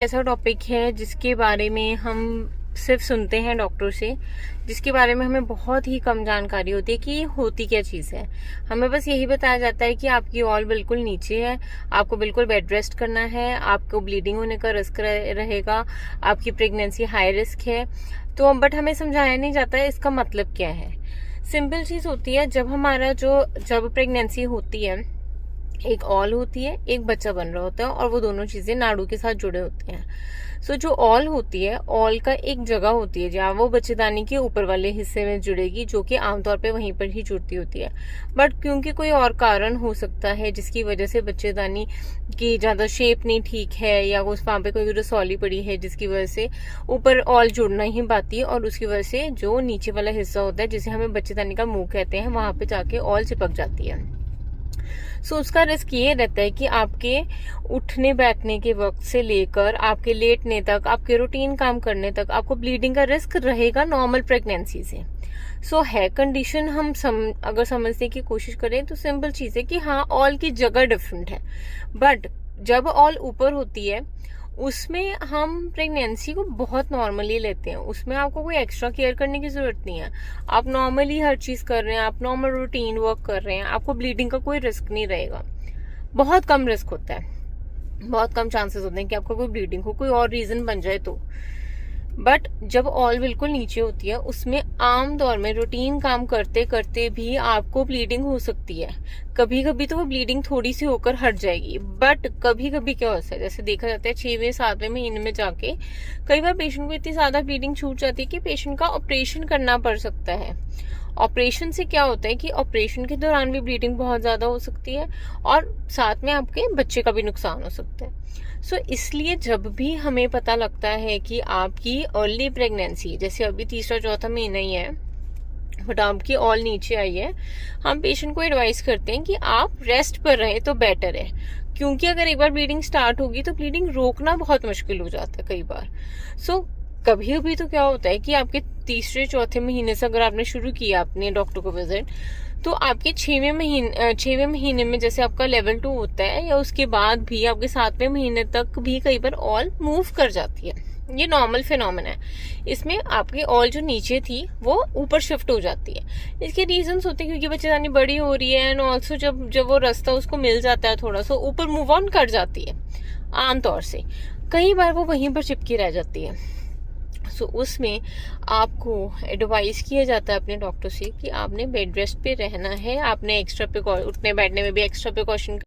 ऐसा टॉपिक है जिसके बारे में हम सिर्फ सुनते हैं डॉक्टर से, जिसके बारे में हमें बहुत ही कम जानकारी होती है कि ये होती क्या चीज़ है। हमें बस यही बताया जाता है कि आपकी ऑल बिल्कुल नीचे है, आपको बिल्कुल बेड रेस्ट करना है, आपको ब्लीडिंग होने का रिस्क रहेगा, आपकी प्रेगनेंसी हाई रिस्क है। तो बट हमें समझाया नहीं जाता है इसका मतलब क्या है। सिंपल चीज़ होती है, जब प्रेगनेंसी होती है, एक ऑल होती है, एक बच्चा बन रहा होता है, और वो दोनों चीजें नाड़ू के साथ जुड़े होते हैं। सो जो ऑल होती है, ऑल का एक जगह होती है जहाँ वो बच्चेदानी के ऊपर वाले हिस्से में जुड़ेगी, जो कि आमतौर पे वहीं पर ही जुड़ती होती है। बट क्योंकि कोई और कारण हो सकता है जिसकी वजह से बच्चेदानी की ज्यादा शेप नहीं ठीक है, या उस वहां पे कोई रसौली पड़ी है जिसकी वजह से ऊपर ऑल जुड़ नहीं पाती है, और उसकी वजह से जो नीचे वाला हिस्सा होता है जिसे हमें बच्चेदानी का मुंह कहते हैं, वहां पे जाके ऑल चिपक जाती है। सो उसका रिस्क ये रहता है कि आपके उठने बैठने के वक्त से लेकर आपके लेटने तक, आपके रूटीन काम करने तक आपको ब्लीडिंग का रिस्क रहेगा नॉर्मल प्रेगनेंसी से। सो है कंडीशन, अगर समझने की कोशिश करें तो सिंपल चीज है कि हाँ, ऑल की जगह डिफरेंट है, बट जब ऑल ऊपर होती है उसमें हम प्रेगनेंसी को बहुत नॉर्मली लेते हैं। उसमें आपको कोई एक्स्ट्रा केयर करने की जरूरत नहीं है, आप नॉर्मली हर चीज कर रहे हैं, आप नॉर्मल रूटीन वर्क कर रहे हैं, आपको ब्लीडिंग का कोई रिस्क नहीं रहेगा। बहुत कम रिस्क होता है, बहुत कम चांसेस होते हैं कि आपको कोई ब्लीडिंग हो, कोई और रीजन बन जाए तो। बट जब ऑल बिल्कुल नीचे होती है, उसमें आमतौर में रूटीन काम करते करते भी आपको ब्लीडिंग हो सकती है। कभी कभी तो वो ब्लीडिंग थोड़ी सी होकर हट जाएगी, बट कभी कभी क्या होता है, जैसे देखा जाता है 6वें-7वें महीने में जाके कई बार पेशेंट को इतनी ज्यादा ब्लीडिंग छूट जाती है कि पेशेंट का ऑपरेशन करना पड़ सकता है। ऑपरेशन से क्या होता है कि ऑपरेशन के दौरान भी ब्लीडिंग बहुत ज्यादा हो सकती है, और साथ में आपके बच्चे का भी नुकसान हो सकता है। सो इसलिए जब भी हमें पता लगता है कि आपकी अर्ली प्रेगनेंसी, जैसे अभी तीसरा चौथा महीना ही है बट आपकी ऑल नीचे आई है, हम पेशेंट को एडवाइस करते हैं कि आप रेस्ट पर रहें तो बेटर है। क्योंकि अगर एक बार ब्लीडिंग स्टार्ट होगी तो ब्लीडिंग रोकना बहुत मुश्किल हो जाता है कई बार। सो कभी कभी तो क्या होता है कि आपके तीसरे चौथे महीने से अगर आपने शुरू किया अपने डॉक्टर को विजिट, तो आपके 6वें महीने में जैसे आपका लेवल 2 होता है, या उसके बाद भी आपके 7वें महीने तक भी कई बार ऑल मूव कर जाती है। ये नॉर्मल फिनोमेना है। इसमें आपकी ऑल जो नीचे थी वो ऊपर शिफ्ट हो जाती है। इसके रीजंस होते हैं क्योंकि बच्चेदानी बड़ी हो रही है, एंड ऑल्सो जब वो रास्ता उसको मिल जाता है थोड़ा सा ऊपर मूव ऑन कर जाती है आमतौर से। कई बार वो वहीं पर चिपकी रह जाती है। सो उसमें आपको एडवाइस किया जाता है अपने डॉक्टर से कि आपने बेड रेस्ट पे रहना है, आपने एक्स्ट्रा उठने बैठने में भी एक्स्ट्रा प्रिकॉशन